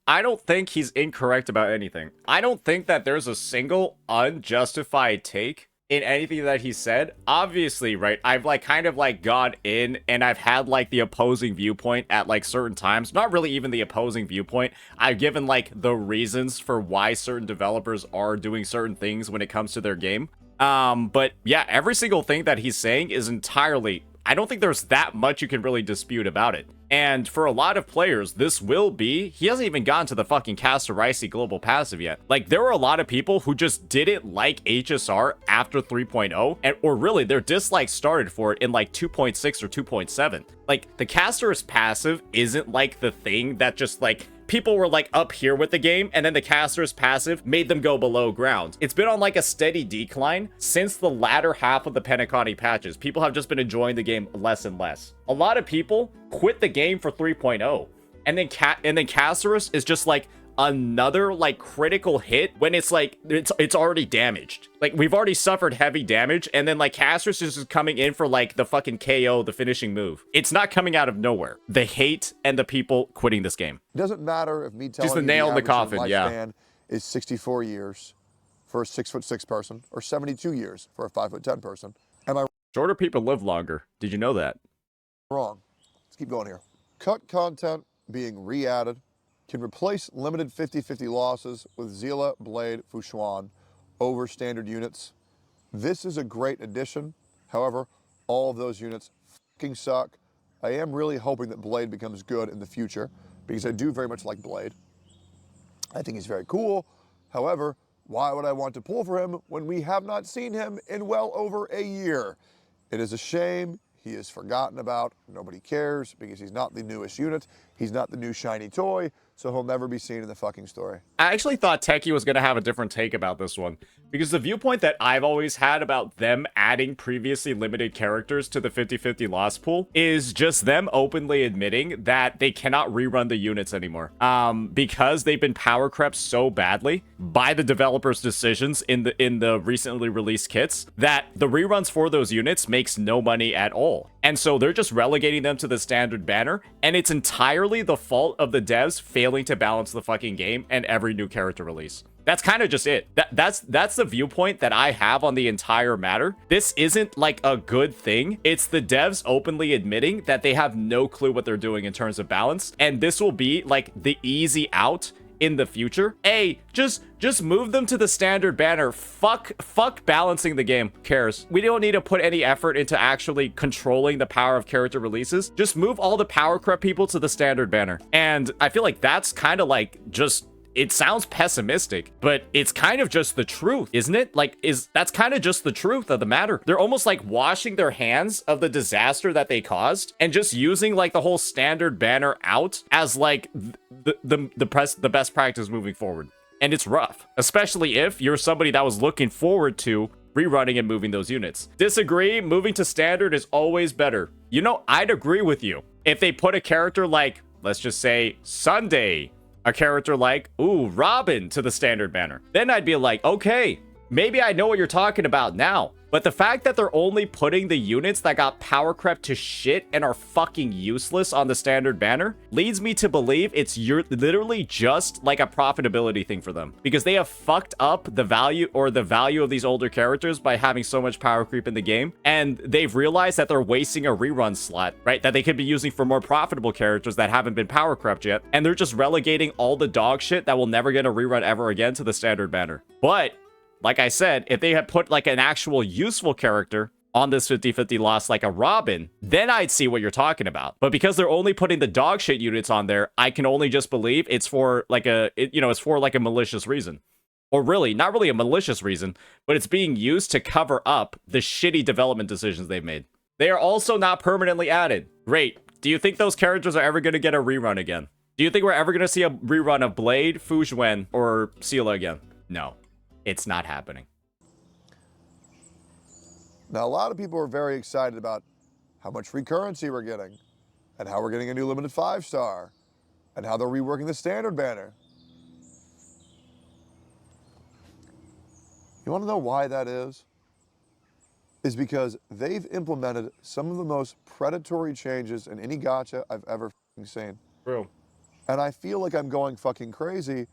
Speaker 1: I don't think he's incorrect about anything. I don't think that there's a single unjustified take in anything that he said. Obviously, right, I've like kind of like got in and I've had like the opposing viewpoint at like certain times. Not really even the opposing viewpoint. I've given like the reasons for why certain developers are doing certain things when it comes to their game. But yeah, every single thing that he's saying is entirely, I don't think there's that much you can really dispute about it. And for a lot of players, this will be, he hasn't even gotten to the fucking Castorici global passive yet. Like, there were a lot of people who just didn't like HSR after 3.0, and or really, their dislikes started for it in like 2.6 or 2.7. Like, the Castor's passive isn't like the thing that just like, people were like up here with the game, and then the Caster's passive made them go below ground. It's been on like a steady decline since the latter half of the Penacony patches. People have just been enjoying the game less and less. A lot of people quit the game for 3.0, and then Casterus is just like another like critical hit when it's like it's already damaged. Like, we've already suffered heavy damage, and then like Casterus is just coming in for like the fucking KO, the finishing move. It's not coming out of nowhere. The hate and the people quitting this game.
Speaker 2: It doesn't matter if me telling
Speaker 1: just the
Speaker 2: you
Speaker 1: nail in the
Speaker 2: average
Speaker 1: coffin, yeah.
Speaker 2: lifespan is 64 years for a 6'6" person, or 72 years for a 5'10" person. Am I
Speaker 1: Shorter people live longer. Did you know that?
Speaker 2: wrong? Let's keep going here. Cut content being re-added can replace limited 50-50 losses with Zila, Blade, Fushuan over standard units. This is a great addition. However, all of those units fucking suck. I am really hoping that Blade becomes good in the future because I do very much like Blade. I think he's very cool. However, why would I want to pull for him when we have not seen him in well over a year? It is a shame. He is forgotten about. Nobody cares because he's not the newest unit. He's not the new shiny toy, so he'll never be seen in the fucking story.
Speaker 1: I actually thought Techie was going to have a different take about this one, because the viewpoint that I've always had about them adding previously limited characters to the 50-50 loss pool is just them openly admitting that they cannot rerun the units anymore. Because they've been power crept so badly by the developers' decisions in the recently released kits that the reruns for those units makes no money at all. And so they're just relegating them to the standard banner, and it's entirely the fault of the devs failing to balance the fucking game and every new character release. That's kind of just it. That's the viewpoint that I have on the entire matter. This isn't like a good thing. It's the devs openly admitting that they have no clue what they're doing in terms of balance, and this will be like the easy out in the future. Hey, just move them to the standard banner. Fuck balancing the game. Who cares? We don't need to put any effort into actually controlling the power of character releases. Just move all the power crept people to the standard banner. And I feel like that's kind of like just it sounds pessimistic, but it's kind of just the truth, isn't it? Like, that's kind of just the truth of the matter. They're almost like washing their hands of the disaster that they caused and just using like the whole standard banner out as like the best practice moving forward. And it's rough, especially if you're somebody that was looking forward to rerunning and moving those units. Disagree, moving to standard is always better. You know, I'd agree with you. If they put a character like, let's just say, Sunday, a character like, ooh, Robin to the standard banner, then I'd be like, okay, maybe I know what you're talking about now. But the fact that they're only putting the units that got power crept to shit and are fucking useless on the standard banner leads me to believe it's literally just like a profitability thing for them, because they have fucked up the value of these older characters by having so much power creep in the game, and they've realized that they're wasting a rerun slot, right, that they could be using for more profitable characters that haven't been power crept yet, and they're just relegating all the dog shit that will never get a rerun ever again to the standard banner. But like I said, if they had put like an actual useful character on this 50-50 loss like a Robin, then I'd see what you're talking about. But because they're only putting the dog shit units on there, I can only just believe it's for like it's for like a malicious reason. Or really, not really a malicious reason, but it's being used to cover up the shitty development decisions they've made. They are also not permanently added. Great. Do you think those characters are ever going to get a rerun again? Do you think we're ever going to see a rerun of Blade, Fu Zhuan, or Sela again? No. It's not happening.
Speaker 2: Now, a lot of people are very excited about how much free currency we're getting, and how we're getting a new limited 5-star, and how they're reworking the standard banner. You want to know why that is? Is because they've implemented some of the most predatory changes in any gacha I've ever seen.
Speaker 1: True.
Speaker 2: And I feel like I'm going fucking crazy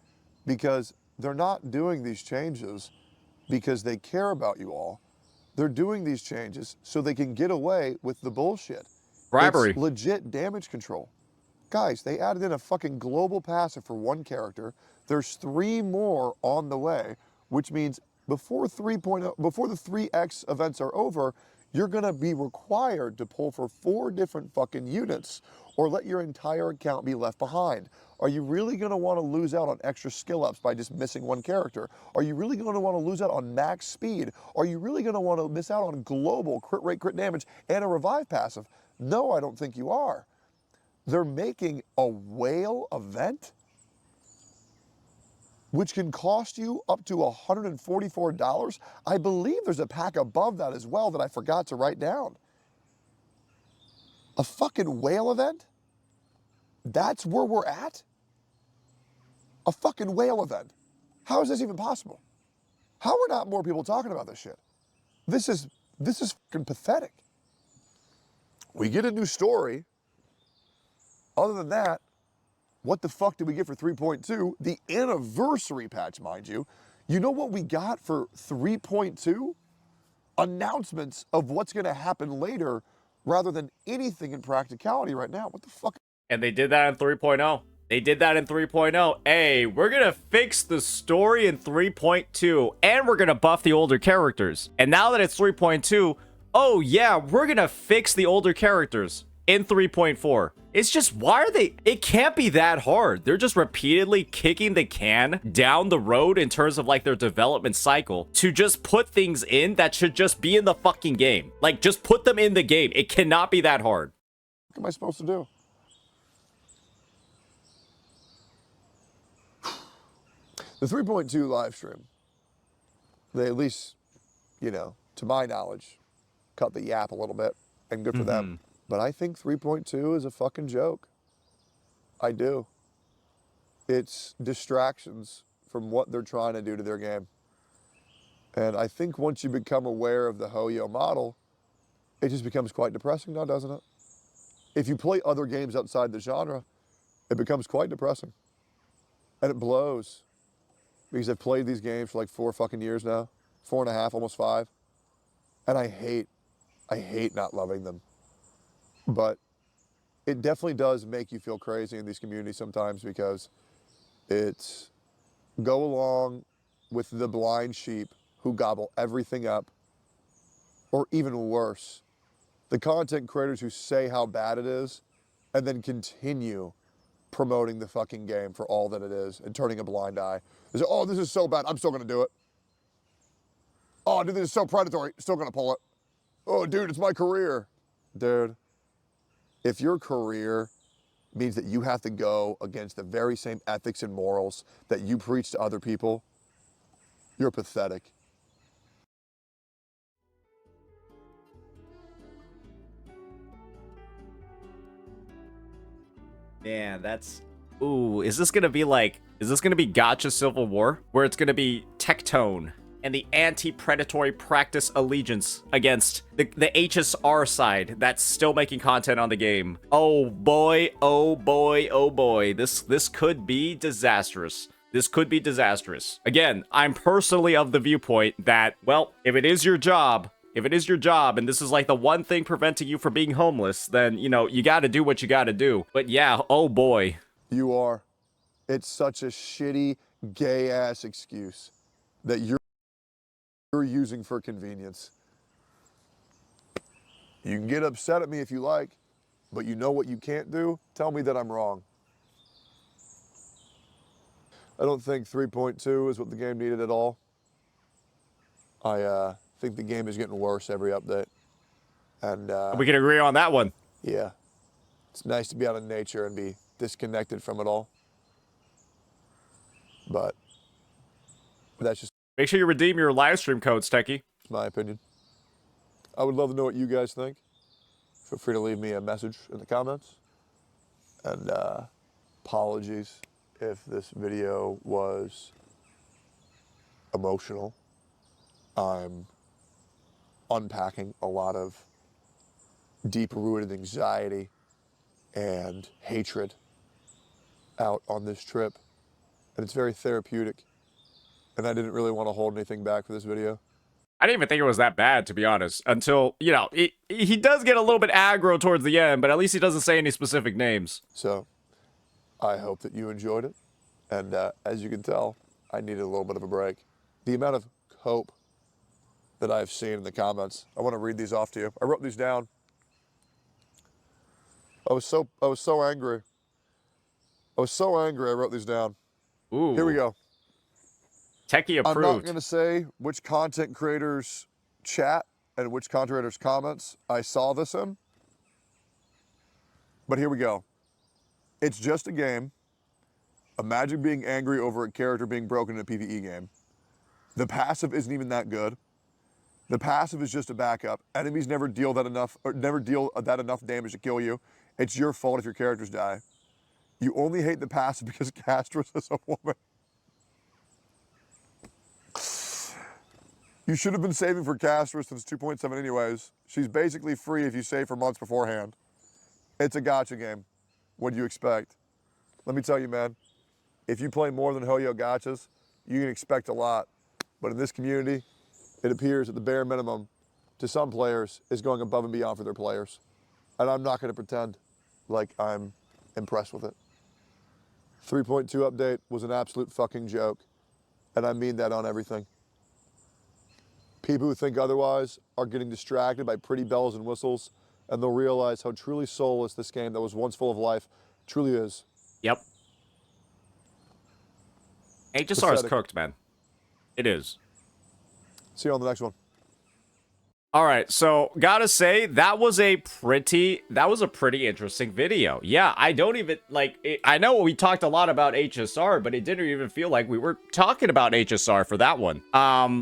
Speaker 2: because they're not doing these changes because they care about you all. They're doing these changes so they can get away with the bullshit.
Speaker 1: Bribery.
Speaker 2: It's legit damage control. Guys, they added in a fucking global passive for one character. There's 3 more on the way, which means before 3.0, before the 3x events are over, you're gonna be required to pull for 4 different fucking units or let your entire account be left behind. Are you really going to want to lose out on extra skill ups by just missing one character? Are you really going to want to lose out on max speed? Are you really going to want to miss out on global crit rate, crit damage, and a revive passive? No, I don't think you are. They're making a whale event, which can cost you up to $144. I believe there's a pack above that as well that I forgot to write down. A fucking whale event? That's where we're at? A fucking whale event. How is this even possible? How are not more people talking about this shit? This is fucking pathetic. We get a new story. Other than that, what the fuck did we get for 3.2? The anniversary patch, mind you. You know what we got for 3.2? Announcements of what's going to happen later rather than anything in practicality right now. What the fuck?
Speaker 1: And they did that in 3.0. They did that in 3.0. Hey, we're gonna fix the story in 3.2, and we're gonna buff the older characters. And now that it's 3.2, oh yeah, we're gonna fix the older characters in 3.4. It's just, why are they? It can't be that hard. They're just repeatedly kicking the can down the road in terms of like their development cycle to just put things in that should just be in the fucking game. Like, just put them in the game. It cannot be that hard.
Speaker 2: What am I supposed to do? The 3.2 live stream, they at least, you know, to my knowledge, cut the yap a little bit, and good for them. But I think 3.2 is a fucking joke. I do. It's distractions from what they're trying to do to their game. And I think once you become aware of the Hoyo model, it just becomes quite depressing now, doesn't it? If you play other games outside the genre, it becomes quite depressing. And it blows. Because I've played these games for like 4 fucking years now. 4.5, almost 5. And I hate not loving them. But it definitely does make you feel crazy in these communities sometimes, because it's go along with the blind sheep who gobble everything up, or even worse, the content creators who say how bad it is and then continue promoting the fucking game for all that it is and turning a blind eye. They say, oh, this is so bad, I'm still gonna do it. Oh, dude, this is so predatory, still gonna pull it. Oh, dude, it's my career. Dude, if your career means that you have to go against the very same ethics and morals that you preach to other people, you're pathetic.
Speaker 1: Man, that's... Ooh, is this gonna be Gacha Civil War? Where it's gonna be Tectone and the anti-predatory practice allegiance against the HSR side that's still making content on the game. Oh boy, oh boy, oh boy. This could be disastrous. This could be disastrous. Again, I'm personally of the viewpoint that, well, if it is your job, and this is like the one thing preventing you from being homeless, then, you know, you gotta do what you gotta do. But yeah, oh boy.
Speaker 2: You are. It's such a shitty, gay-ass excuse that you're using for convenience. You can get upset at me if you like, but you know what you can't do? Tell me that I'm wrong. I don't think 3.2 is what the game needed at all. I think the game is getting worse every update. And
Speaker 1: we can agree on that one.
Speaker 2: yeah, it's nice to be out in nature and be disconnected from it all. But that's just
Speaker 1: Make sure you redeem your Livestream codes, Techie.
Speaker 2: my opinion. I would love to know what you guys think. Feel free to leave me a message in the comments. And apologies if this video was emotional. I'm unpacking a lot of deep-rooted anxiety and hatred out on this trip. And it's very therapeutic. And I didn't really want to hold anything back for this video.
Speaker 1: I didn't even think it was that bad, to be honest, until, you know, he does get a little bit aggro towards the end, but at least he doesn't say any specific names.
Speaker 2: So I hope that you enjoyed it. And as you can tell, I needed a little bit of a break. The amount of hope that I've seen in the comments, I want to read these off to you. I wrote these down. I was so angry. I was so angry I wrote these down.
Speaker 1: Ooh.
Speaker 2: Here we go.
Speaker 1: Techie approved.
Speaker 2: I'm not going to say which content creators chat and which content creators comments I saw this in. But here we go. It's just a game. Imagine being angry over a character being broken in a PvE game. The passive isn't even that good. The passive is just a backup. Enemies never deal that enough damage to kill you. It's your fault if your characters die. You only hate the passive because Castress is a woman. You should have been saving for Castress since 2.7 anyways. She's basically free if you save for months beforehand. It's a gacha game. What do you expect? Let me tell you, man, if you play more than Hoyo gachas, you can expect a lot. But in this community, it appears that the bare minimum to some players is going above and beyond for their players. And I'm not going to pretend like I'm impressed with it. 3.2 update was an absolute fucking joke. And I mean that on everything. People who think otherwise are getting distracted by pretty bells and whistles, and they'll realize how truly soulless this game that was once full of life truly is.
Speaker 1: Yep. HSR is cooked, man. It is.
Speaker 2: See you on the next one.
Speaker 1: All right, so gotta say that was a pretty interesting video. Yeah, I don't even I know we talked a lot about HSR, but it didn't even feel like we were talking about HSR for that one.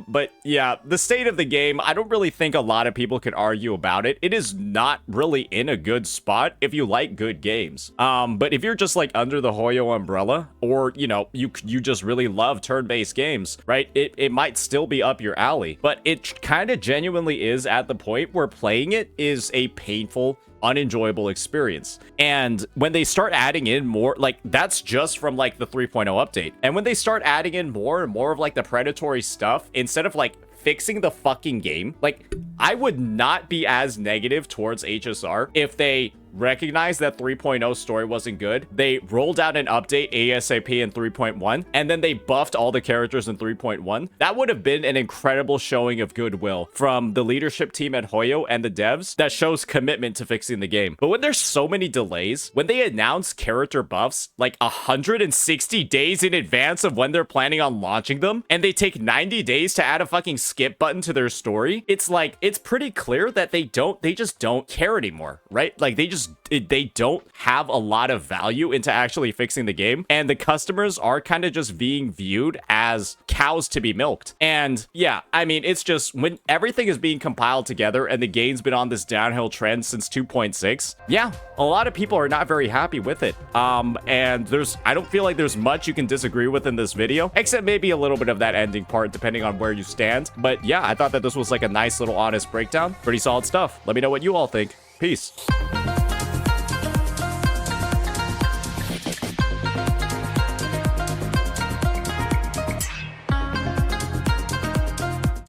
Speaker 1: But yeah, the state of the game, I don't really think a lot of people can argue about it. It is not really in a good spot if you like good games. But if you're just like under the Hoyo umbrella, or you know, you just really love turn-based games, right? It might still be up your alley, but it kind of genuinely is at the point where playing it is a painful, unenjoyable experience. And when they start adding in more, like that's just from like the 3.0 update. And when they start adding in more and more of like the predatory stuff, instead of like fixing the fucking game, like I would not be as negative towards HSR if they recognized that 3.0 story wasn't good, they rolled out an update ASAP in 3.1, and then they buffed all the characters in 3.1. That would have been an incredible showing of goodwill from the leadership team at Hoyo and the devs that shows commitment to fixing the game. But when there's so many delays, when they announce character buffs like 160 days in advance of when they're planning on launching them, and they take 90 days to add a fucking skip button to their story, it's like, it's pretty clear that they just don't care anymore, right? Like they don't have a lot of value into actually fixing the game, and the customers are kind of just being viewed as cows to be milked. And yeah, I mean, it's just when everything is being compiled together and the game's been on this downhill trend since 2.6, yeah, a lot of people are not very happy with it. And I don't feel like there's much you can disagree with in this video, except maybe a little bit of that ending part, depending on where you stand. But yeah, I thought that this was like a nice little honest breakdown. Pretty solid stuff. Let me know what you all think. Peace.